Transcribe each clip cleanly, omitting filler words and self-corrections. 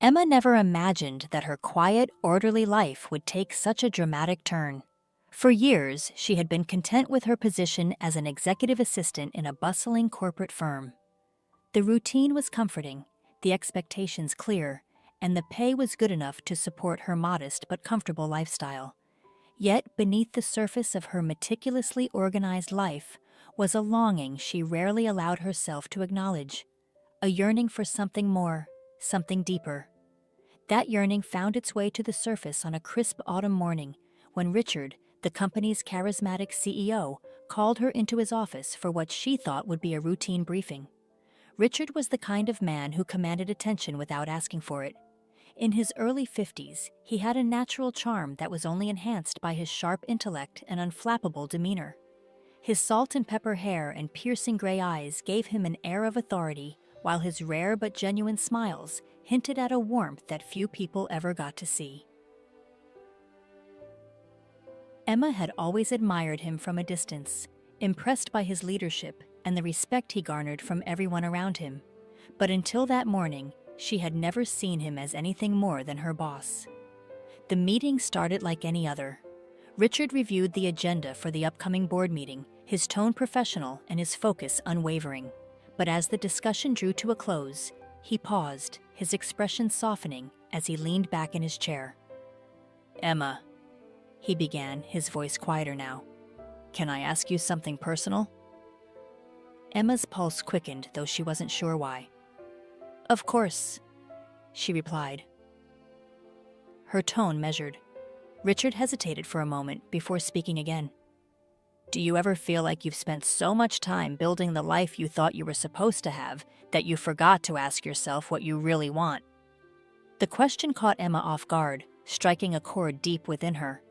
Emma never imagined that her quiet, orderly life would take such a dramatic turn. For years, she had been content with her position as an executive assistant in a bustling corporate firm. The routine was comforting, the expectations clear, and the pay was good enough to support her modest but comfortable lifestyle. Yet, beneath the surface of her meticulously organized life was a longing she rarely allowed herself to acknowledge, a yearning for something more, something deeper. That yearning found its way to the surface on a crisp autumn morning when Richard, the company's charismatic CEO, called her into his office for what she thought would be a routine briefing. Richard was the kind of man who commanded attention without asking for it. In his early 50s, he had a natural charm that was only enhanced by his sharp intellect and unflappable demeanor. His salt and pepper hair and piercing gray eyes gave him an air of authority, while his rare but genuine smiles hinted at a warmth that few people ever got to see. Emma had always admired him from a distance, impressed by his leadership and the respect he garnered from everyone around him. But until that morning, she had never seen him as anything more than her boss. The meeting started like any other. Richard reviewed the agenda for the upcoming board meeting, his tone professional and his focus unwavering. But as the discussion drew to a close, he paused, his expression softening as he leaned back in his chair. "Emma," he began, his voice quieter now, "can I ask you something personal?" Emma's pulse quickened, though she wasn't sure why. "Of course," she replied. Her tone measured. Richard hesitated for a moment before speaking again. "Do you ever feel like you've spent so much time building the life you thought you were supposed to have that you forgot to ask yourself what you really want?" The question caught Emma off guard, striking a chord deep within her.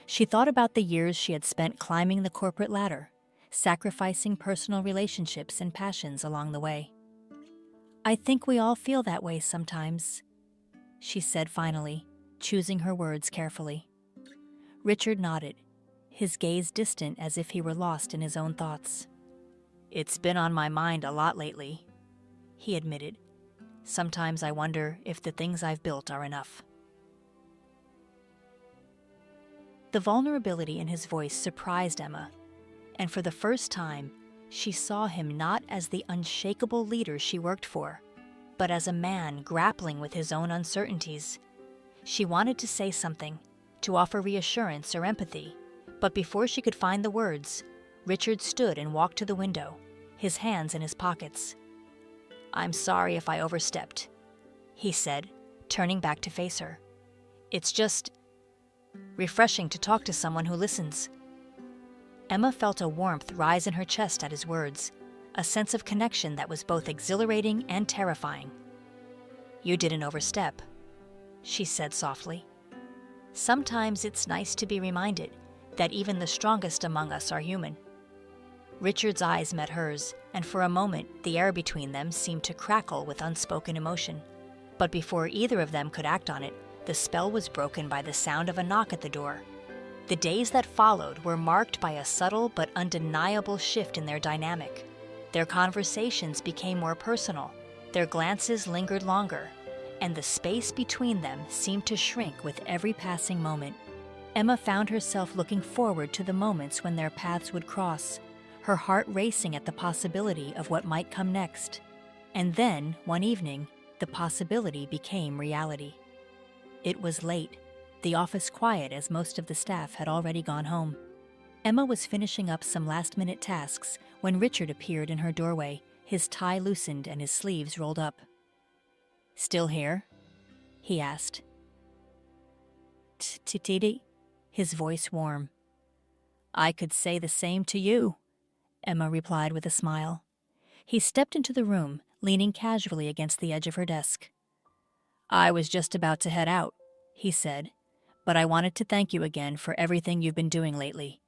She thought about the years she had spent climbing the corporate ladder, sacrificing personal relationships and passions along the way. "I think we all feel that way sometimes," she said finally, choosing her words carefully. Richard nodded, his gaze distant as if he were lost in his own thoughts. "It's been on my mind a lot lately," he admitted. "Sometimes I wonder if the things I've built are enough." The vulnerability in his voice surprised Emma, and for the first time, she saw him not as the unshakable leader she worked for, but as a man grappling with his own uncertainties. She wanted to say something, to offer reassurance or empathy, but before she could find the words, Richard stood and walked to the window, his hands in his pockets. "I'm sorry if I overstepped," he said, turning back to face her. "It's just refreshing to talk to someone who listens." Emma felt a warmth rise in her chest at his words, a sense of connection that was both exhilarating and terrifying. "You didn't overstep," she said softly. "Sometimes it's nice to be reminded that even the strongest among us are human." Richard's eyes met hers, and for a moment the air between them seemed to crackle with unspoken emotion. But before either of them could act on it, the spell was broken by the sound of a knock at the door. The days that followed were marked by a subtle but undeniable shift in their dynamic. Their conversations became more personal, their glances lingered longer, and the space between them seemed to shrink with every passing moment. Emma found herself looking forward to the moments when their paths would cross, her heart racing at the possibility of what might come next. And then, one evening, the possibility became reality. It was late, the office quiet as most of the staff had already gone home. Emma was finishing up some last-minute tasks when Richard appeared in her doorway, his tie loosened and his sleeves rolled up. "Still here?" he asked. "Titi?" His voice warm. "I could say the same to you," Emma replied with a smile. He stepped into the room, leaning casually against the edge of her desk. "I was just about to head out," he said, "but I wanted to thank you again for everything you've been doing lately.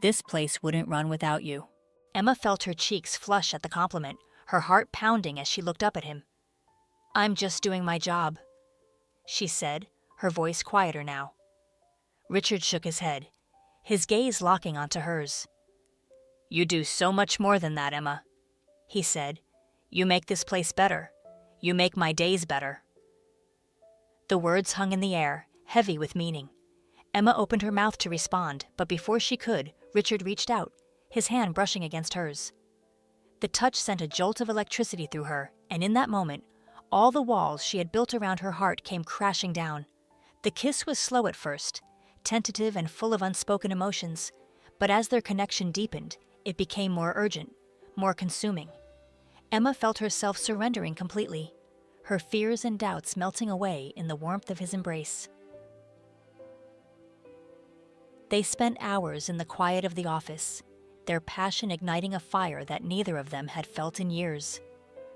This place wouldn't run without you." Emma felt her cheeks flush at the compliment, her heart pounding as she looked up at him. "I'm just doing my job," she said, her voice quieter now. Richard shook his head, his gaze locking onto hers. "You do so much more than that, Emma," he said. "You make this place better. You make my days better." The words hung in the air, heavy with meaning. Emma opened her mouth to respond, but before she could, Richard reached out, his hand brushing against hers. The touch sent a jolt of electricity through her, and in that moment, all the walls she had built around her heart came crashing down. The kiss was slow at first, tentative and full of unspoken emotions, but as their connection deepened, it became more urgent, more consuming. Emma felt herself surrendering completely, her fears and doubts melting away in the warmth of his embrace. They spent hours in the quiet of the office, their passion igniting a fire that neither of them had felt in years.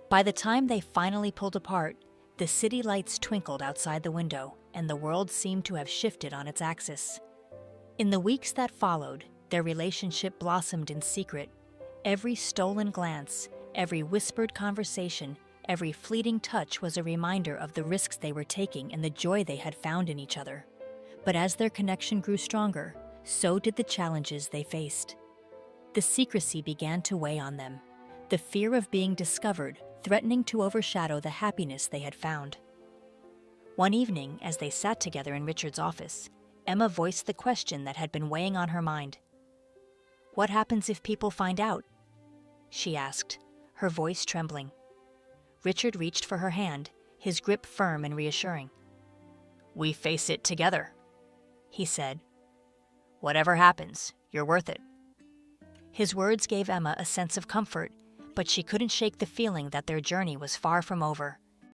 By the time they finally pulled apart, the city lights twinkled outside the window, and the world seemed to have shifted on its axis. In the weeks that followed, their relationship blossomed in secret. Every stolen glance, every whispered conversation, every fleeting touch was a reminder of the risks they were taking and the joy they had found in each other. But as their connection grew stronger, so did the challenges they faced. The secrecy began to weigh on them, the fear of being discovered threatening to overshadow the happiness they had found. One evening, as they sat together in Richard's office, Emma voiced the question that had been weighing on her mind. "What happens if people find out?" she asked, her voice trembling. Richard reached for her hand, his grip firm and reassuring. "We face it together," he said. "Whatever happens, you're worth it." His words gave Emma a sense of comfort, but she couldn't shake the feeling that their journey was far from over.